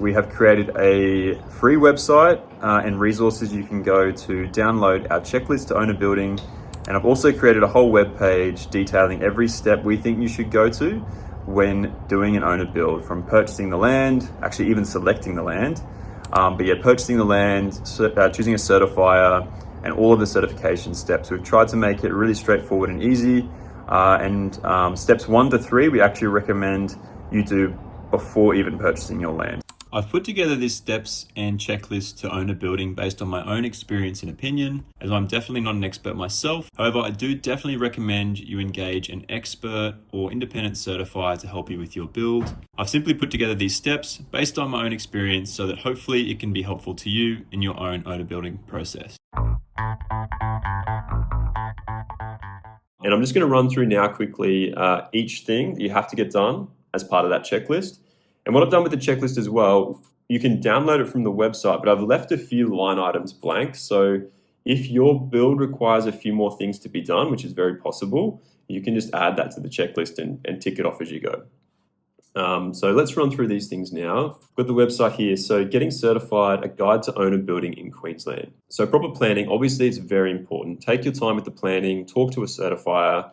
We have created a free website and resources you can go to download our checklist to own a building. And I've also created a whole web page detailing every step we think you should go to when doing an own a build, from purchasing the land, actually even selecting the land. But yeah, purchasing the land, choosing a certifier, and all of the certification steps. We've tried to make it really straightforward and easy. Steps 1 to 3, we actually recommend you do before even purchasing your land. I've put together these steps and checklist to own a building based on my own experience and opinion, as I'm definitely not an expert myself. However, I do definitely recommend you engage an expert or independent certifier to help you with your build. I've simply put together these steps based on my own experience so that hopefully it can be helpful to you in your own own a building process. And I'm just going to run through now quickly each thing that you have to get done as part of that checklist. And what I've done with the checklist as well, you can download it from the website, but I've left a few line items blank. So if your build requires a few more things to be done, which is very possible, you can just add that to the checklist and tick it off as you go. So let's run through these things now. I've got the website here. So getting certified, a guide to own a building in Queensland. So proper planning, obviously it's very important. Take your time with the planning, talk to a certifier.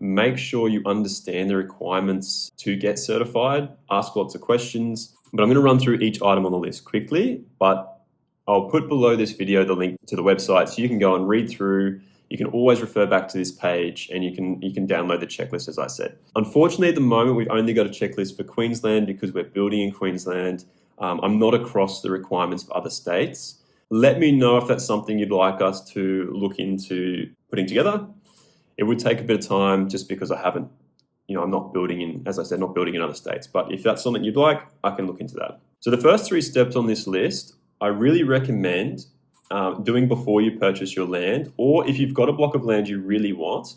Make sure you understand the requirements to get certified, ask lots of questions, but I'm going to run through each item on the list quickly, but I'll put below this video the link to the website so you can go and read through. You can always refer back to this page and you can download the checklist, as I said. Unfortunately, at the moment, we've only got a checklist for Queensland because we're building in Queensland. I'm not across the requirements for other states. Let me know if that's something you'd like us to look into putting together. It would take a bit of time just because I haven't, I'm not building in, as I said, not building in other states. But if that's something you'd like, I can look into that. So the first 3 steps on this list, I really recommend doing before you purchase your land, or if you've got a block of land you really want,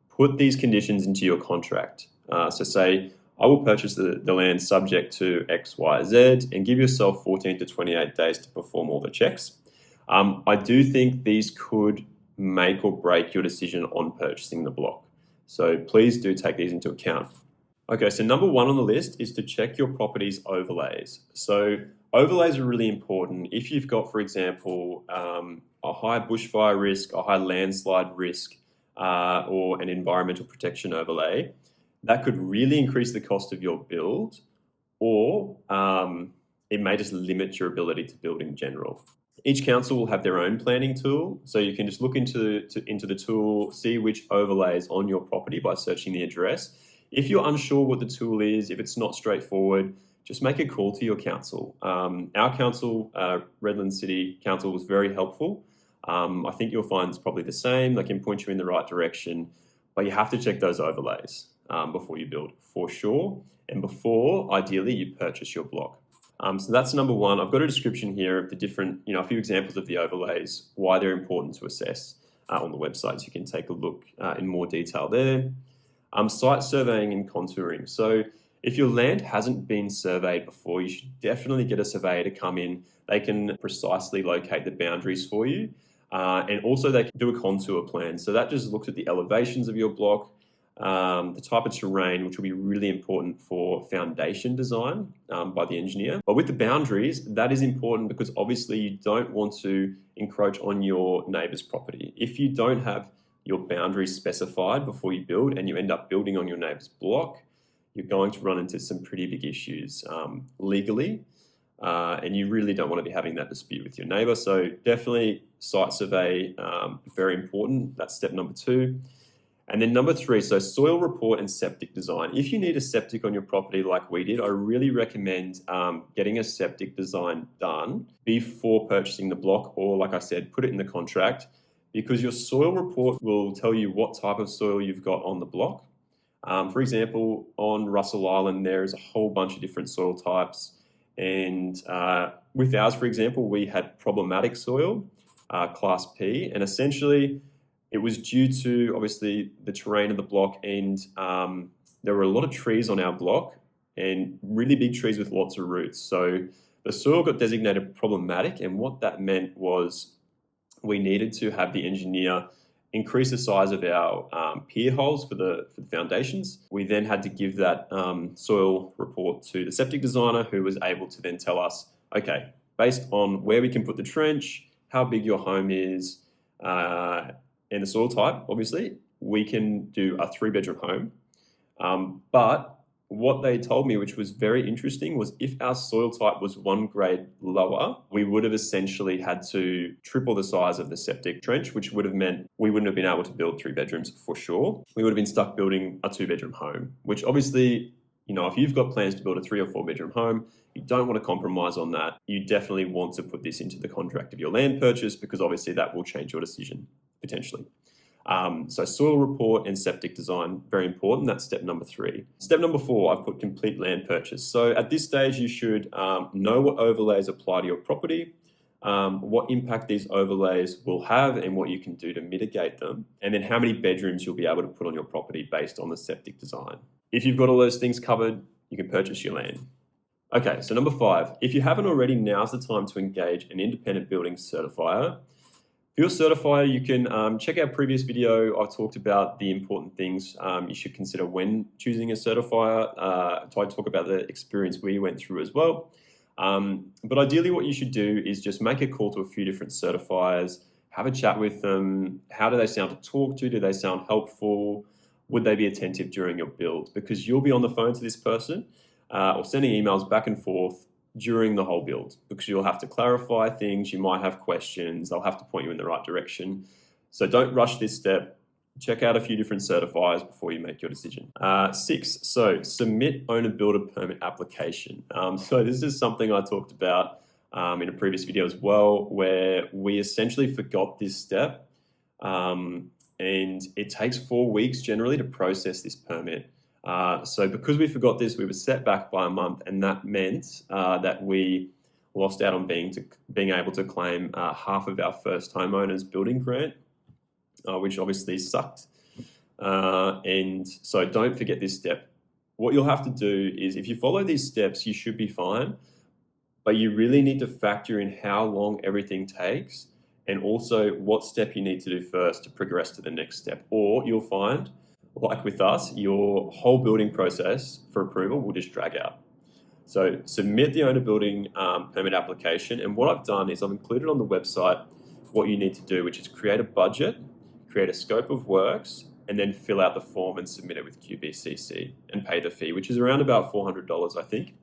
put these conditions into your contract. So say, I will purchase the land subject to X, Y, Z, and give yourself 14 to 28 days to perform all the checks. I do think these could make or break your decision on purchasing the block. So please do take these into account. Okay, so number 1 on the list is to check your property's overlays. So overlays are really important. If you've got, for example, a high bushfire risk, a high landslide risk, or an environmental protection overlay, that could really increase the cost of your build, or it may just limit your ability to build in general. Each council will have their own planning tool, so you can just look into the tool, see which overlays on your property by searching the address. If you're unsure what the tool is, if it's not straightforward, just make a call to your council. Our council, Redland City Council, was very helpful. I think you'll find it's probably the same. They can point you in the right direction, but you have to check those overlays before you build, for sure, and before, ideally, you purchase your block. So that's number 1. I've got a description here of the different, a few examples of the overlays, why they're important to assess on the website. So you can take a look in more detail there. Site surveying and contouring. So if your land hasn't been surveyed before, you should definitely get a surveyor to come in. They can precisely locate the boundaries for you. And also they can do a contour plan. So that just looks at the elevations of your block, the type of terrain, which will be really important for foundation design by the engineer. But with the boundaries, that is important because obviously you don't want to encroach on your neighbour's property. If you don't have your boundaries specified before you build and you end up building on your neighbour's block, you're going to run into some pretty big issues legally, and you really don't want to be having that dispute with your neighbour. So definitely site survey, very important. That's step number 2. And then number 3, so soil report and septic design. If you need a septic on your property like we did, I really recommend getting a septic design done before purchasing the block, or like I said, put it in the contract, because your soil report will tell you what type of soil you've got on the block. For example, on Russell Island, there is a whole bunch of different soil types. And with ours, for example, we had problematic soil, class P, and essentially it was due to, obviously, the terrain of the block, and there were a lot of trees on our block, and really big trees with lots of roots. So the soil got designated problematic, and what that meant was we needed to have the engineer increase the size of our pier holes for the foundations. We then had to give that soil report to the septic designer, who was able to then tell us, okay, based on where we can put the trench, how big your home is, and the soil type, obviously, we can do a 3-bedroom home. But what they told me, which was very interesting, was if our soil type was 1 grade lower, we would have essentially had to triple the size of the septic trench, which would have meant we wouldn't have been able to build 3 bedrooms for sure. We would have been stuck building a 2-bedroom home, which obviously, if you've got plans to build a 3 or 4-bedroom home, you don't want to compromise on that. You definitely want to put this into the contract of your land purchase, because obviously that will change your decision potentially. So soil report and septic design, very important. That's step number 3. Step number 4, I've put complete land purchase. So at this stage, you should know what overlays apply to your property, what impact these overlays will have and what you can do to mitigate them, and then how many bedrooms you'll be able to put on your property based on the septic design. If you've got all those things covered, you can purchase your land. Okay, so number 5, if you haven't already, now's the time to engage an independent building certifier. For your certifier, you can check out previous video. I talked about the important things you should consider when choosing a certifier. I talk about the experience we went through as well. But ideally, what you should do is just make a call to a few different certifiers, have a chat with them. How do they sound to talk to? Do they sound helpful? Would they be attentive during your build? Because you'll be on the phone to this person or sending emails back and forth during the whole build, because you'll have to clarify things, you might have questions, they'll have to point you in the right direction. So don't rush this step. Check out a few different certifiers before you make your decision. 6, so submit owner builder permit application. So this is something I talked about in a previous video as well, where we essentially forgot this step, and it takes 4 weeks generally to process this permit. So because we forgot this, we were set back by a month, and that meant that we lost out on being able to claim half of our first homeowners building grant, which obviously sucked. And so don't forget this step. What you'll have to do is, if you follow these steps, you should be fine, but you really need to factor in how long everything takes, and also what step you need to do first to progress to the next step. Or you'll find, like with us, your whole building process for approval will just drag out. So submit the owner building permit application. And what I've done is I've included on the website what you need to do, which is create a budget, create a scope of works, and then fill out the form and submit it with QBCC and pay the fee, which is around about $400, I think.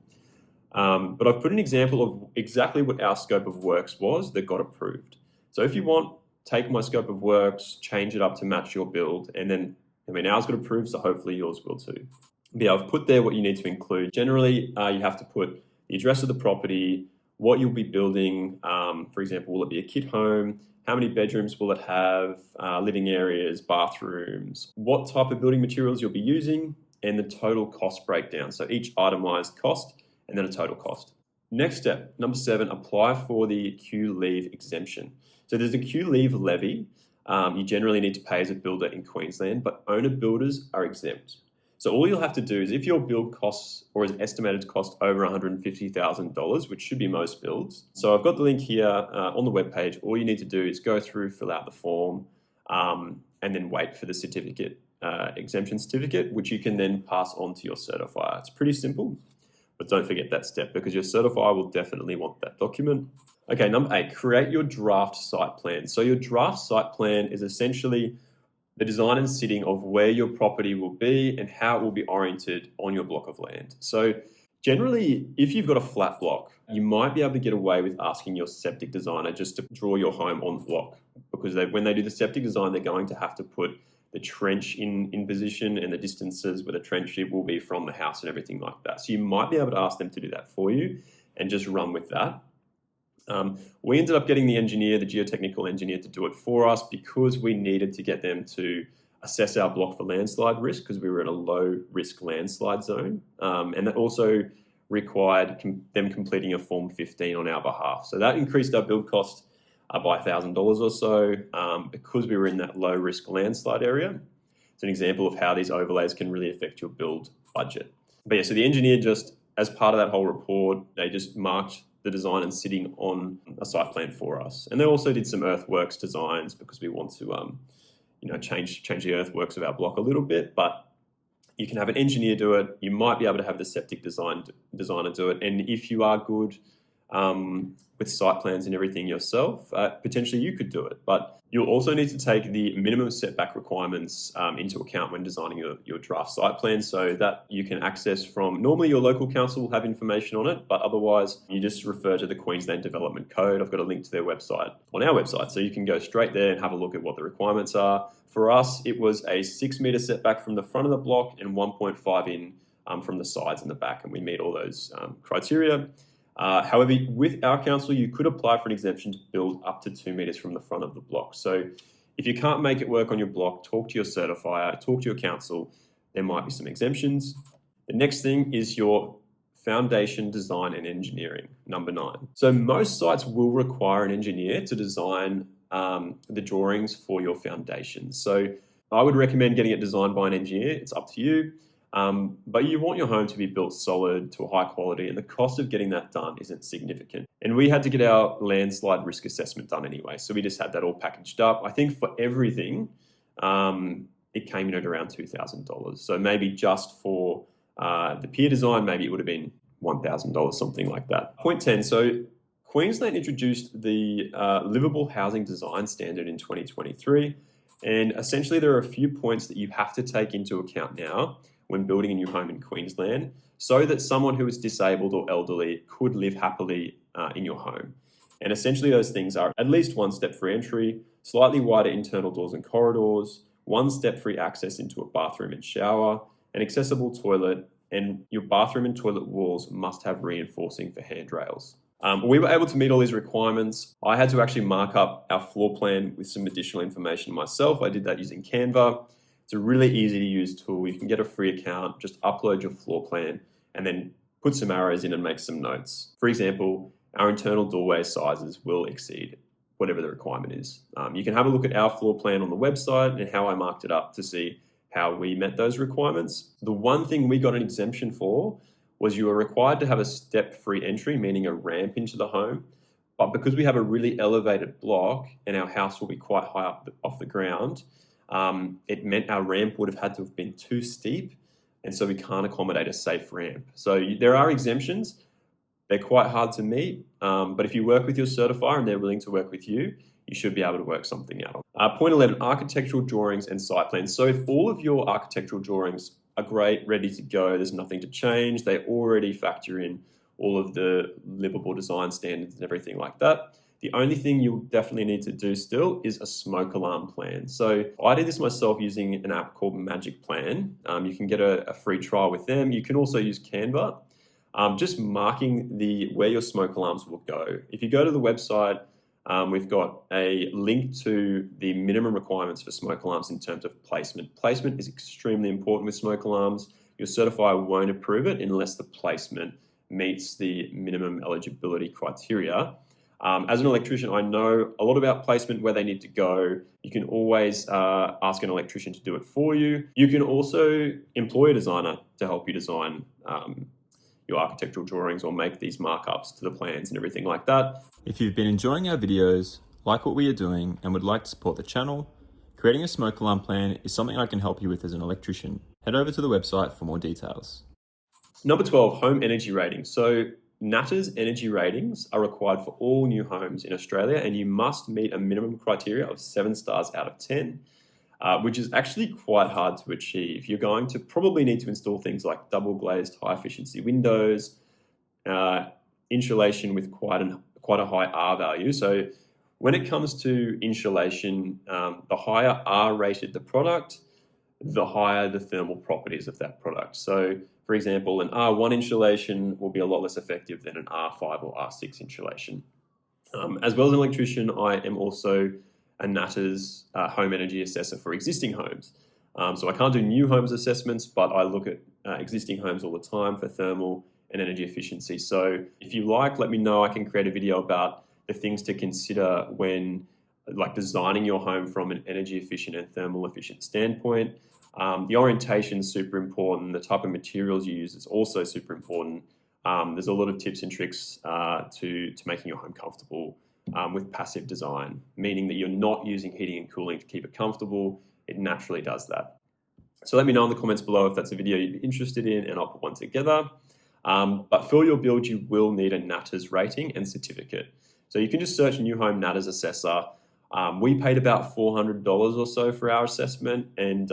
But I've put an example of exactly what our scope of works was that got approved. So if you want, take my scope of works, change it up to match your build, and then ours got approved, so hopefully yours will too. But yeah, I've put there what you need to include. Generally, you have to put the address of the property, what you'll be building. For example, will it be a kit home? How many bedrooms will it have? Living areas, bathrooms, what type of building materials you'll be using, and the total cost breakdown. So each itemized cost and then a total cost. Next step, number 7, apply for the Q leave exemption. So there's a Q leave levy. You generally need to pay as a builder in Queensland, but owner builders are exempt. So all you'll have to do is, if your build costs or is estimated to cost over $150,000, which should be most builds. So I've got the link here on the webpage. All you need to do is go through, fill out the form, and then wait for the certificate, exemption certificate, which you can then pass on to your certifier. It's pretty simple, but don't forget that step, because your certifier will definitely want that document. Okay, number 8, create your draft site plan. So your draft site plan is essentially the design and sitting of where your property will be and how it will be oriented on your block of land. So generally, if you've got a flat block, you might be able to get away with asking your septic designer just to draw your home on the block, because when they do the septic design, they're going to have to put the trench in position and the distances where the trench will be from the house and everything like that. So you might be able to ask them to do that for you and just run with that. We ended up getting the engineer, the geotechnical engineer, to do it for us, because we needed to get them to assess our block for landslide risk, because we were in a low risk landslide zone. And that also required them completing a Form 15 on our behalf. So that increased our build cost by $1,000 or so, because we were in that low risk landslide area. It's an example of how these overlays can really affect your build budget. But yeah, so the engineer, just as part of that whole report, they just marked the design and sitting on a site plan for us. And they also did some earthworks designs, because we want to change the earthworks of our block a little bit, but you can have an engineer do it. You might be able to have the septic designer do it. And if you are good with site plans and everything yourself, potentially you could do it. But you'll also need to take the minimum setback requirements into account when designing your draft site plan, so that you can access from, normally your local council will have information on it, but otherwise you just refer to the Queensland Development Code. I've got a link to their website on our website, so you can go straight there and have a look at what the requirements are. For us, it was a 6 metre setback from the front of the block and 1.5 in from the sides and the back, and we meet all those criteria. However, with our council, you could apply for an exemption to build up to 2 metres from the front of the block. So if you can't make it work on your block, talk to your certifier, talk to your council. There might be some exemptions. The next thing is your foundation design and engineering, number 9. So most sites will require an engineer to design the drawings for your foundation. So I would recommend getting it designed by an engineer. It's up to you. But you want your home to be built solid to a high quality, and the cost of getting that done isn't significant. And we had to get our landslide risk assessment done anyway, so we just had that all packaged up. I think for everything, it came in at around $2,000. So maybe just for the pier design, maybe it would have been $1,000, something like that. Point 10, so Queensland introduced the Livable Housing Design Standard in 2023, and essentially there are a few points that you have to take into account now when building a new home in Queensland, so that someone who is disabled or elderly could live happily in your home. And essentially those things are at least 1 step-free entry, slightly wider internal doors and corridors, 1 step-free access into a bathroom and shower, an accessible toilet, and your bathroom and toilet walls must have reinforcing for handrails. We were able to meet all these requirements. I had to actually mark up our floor plan with some additional information myself. I did that using Canva. It's a really easy to use tool. You can get a free account, just upload your floor plan and then put some arrows in and make some notes. For example, our internal doorway sizes will exceed whatever the requirement is. You can have a look at our floor plan on the website and how I marked it up to see how we met those requirements. The one thing we got an exemption for was you were required to have a step-free entry, meaning a ramp into the home. But because we have a really elevated block and our house will be quite high up off the ground, it meant our ramp would have had to have been too steep, and so we can't accommodate a safe ramp. So there are exemptions. They're quite hard to meet, but if you work with your certifier and they're willing to work with you, you should be able to work something out. Point 11, architectural drawings and site plans. So if all of your architectural drawings are great, ready to go, there's nothing to change, they already factor in all of the livable design standards and everything like that, the only thing you'll definitely need to do still is a smoke alarm plan. So I did this myself using an app called Magic Plan. You can get a free trial with them. You can also use Canva. Just marking where your smoke alarms will go. If you go to the website, we've got a link to the minimum requirements for smoke alarms in terms of placement. Placement is extremely important with smoke alarms. Your certifier won't approve it unless the placement meets the minimum eligibility criteria. As an electrician, I know a lot about placement, where they need to go. You can always ask an electrician to do it for you. You can also employ a designer to help you design your architectural drawings or make these markups to the plans and everything like that. If you've been enjoying our videos, like what we are doing, and would like to support the channel, creating a smoke alarm plan is something I can help you with as an electrician. Head over to the website for more details. Number 12, home energy ratings. So NATA's energy ratings are required for all new homes in Australia, and you must meet a minimum criteria of 7 stars out of 10, which is actually quite hard to achieve. You're going to probably need to install things like double glazed high efficiency windows, insulation with quite a high R value. So when it comes to insulation, the higher R rated the product, the higher the thermal properties of that product. So for example, an R1 insulation will be a lot less effective than an R5 or R6 insulation. As well as an electrician, I am also a NATA's home energy assessor for existing homes. So I can't do new homes assessments, but I look at existing homes all the time for thermal and energy efficiency. So if you like, let me know. I can create a video about the things to consider when designing your home from an energy efficient and thermal efficient standpoint. The orientation is super important. The type of materials you use is also super important. There's a lot of tips and tricks to making your home comfortable with passive design, meaning that you're not using heating and cooling to keep it comfortable. It naturally does that. So let me know in the comments below if that's a video you'd be interested in, and I'll put one together. But for your build, you will need a NATAS rating and certificate. So you can just search New Home NATAS Assessor. We paid about $400 or so for our assessment, and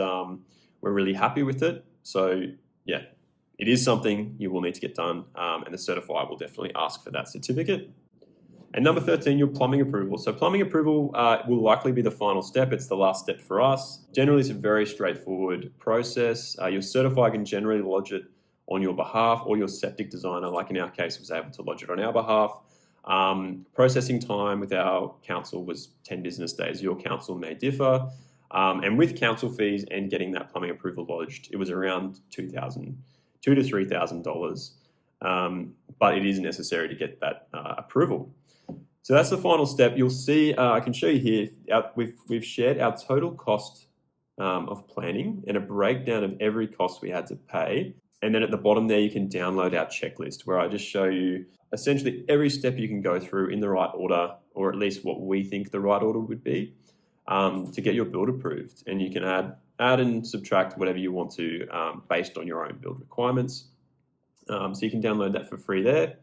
we're really happy with it. So yeah, it is something you will need to get done, and the certifier will definitely ask for that certificate. And number 13, your plumbing approval. So plumbing approval will likely be the final step. It's the last step for us. Generally, it's a very straightforward process. Your certifier can generally lodge it on your behalf, or your septic designer, like in our case, was able to lodge it on our behalf. Processing time with our council was 10 business days. Your council may differ. And with council fees and getting that plumbing approval lodged, it was around $2,000 to $3,000. But it is necessary to get that approval. So that's the final step. You'll see, I can show you here, we've shared our total cost of planning and a breakdown of every cost we had to pay. And then at the bottom there, you can download our checklist, where I just show you essentially every step you can go through in the right order, or at least what we think the right order would be, to get your build approved. And you can add and subtract whatever you want to based on your own build requirements. So you can download that for free there.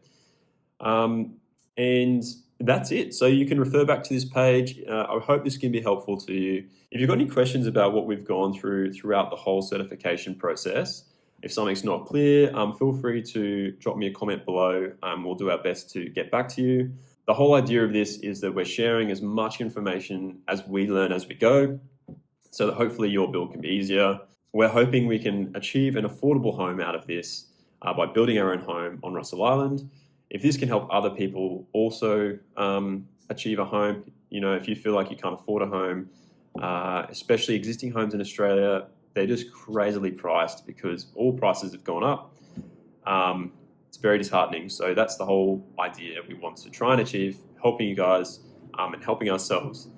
And that's it. So you can refer back to this page. I hope this can be helpful to you. If you've got any questions about what we've gone through throughout the whole certification process, if something's not clear, feel free to drop me a comment below. We'll do our best to get back to you. The whole idea of this is that we're sharing as much information as we learn as we go, so that hopefully your build can be easier. We're hoping we can achieve an affordable home out of this by building our own home on Russell Island. If this can help other people also achieve a home, if you feel like you can't afford a home, especially existing homes in Australia, they're just crazily priced because all prices have gone up. It's very disheartening. So that's the whole idea we want to try and achieve, helping you guys and helping ourselves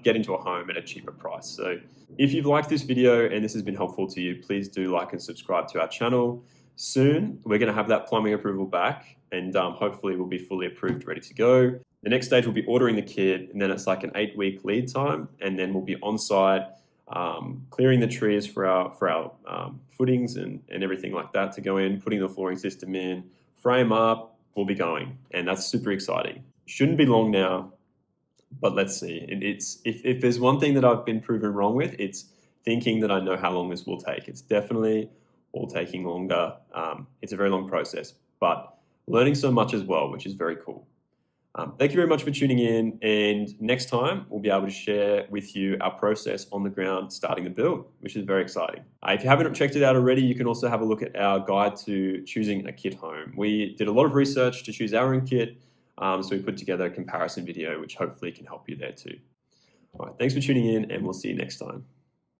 get into a home at a cheaper price. So if you've liked this video and this has been helpful to you, please do like and subscribe to our channel. Soon, we're going to have that plumbing approval back, and hopefully we'll be fully approved, ready to go. The next stage will be ordering the kit, and then it's like an 8-week lead time, and then we'll be on site, clearing the trees for our footings and everything like that to go in, putting the flooring system in, frame up, we'll be going, and that's super exciting. Shouldn't be long now, but let's see. If there's one thing that I've been proven wrong with, it's thinking that I know how long this will take. It's definitely all taking longer. It's a very long process, but learning so much as well, which is very cool. Thank you very much for tuning in, and next time we'll be able to share with you our process on the ground starting the build, which is very exciting. If you haven't checked it out already, you can also have a look at our guide to choosing a kit home. We did a lot of research to choose our own kit, so we put together a comparison video which hopefully can help you there too. All right, thanks for tuning in, and we'll see you next time.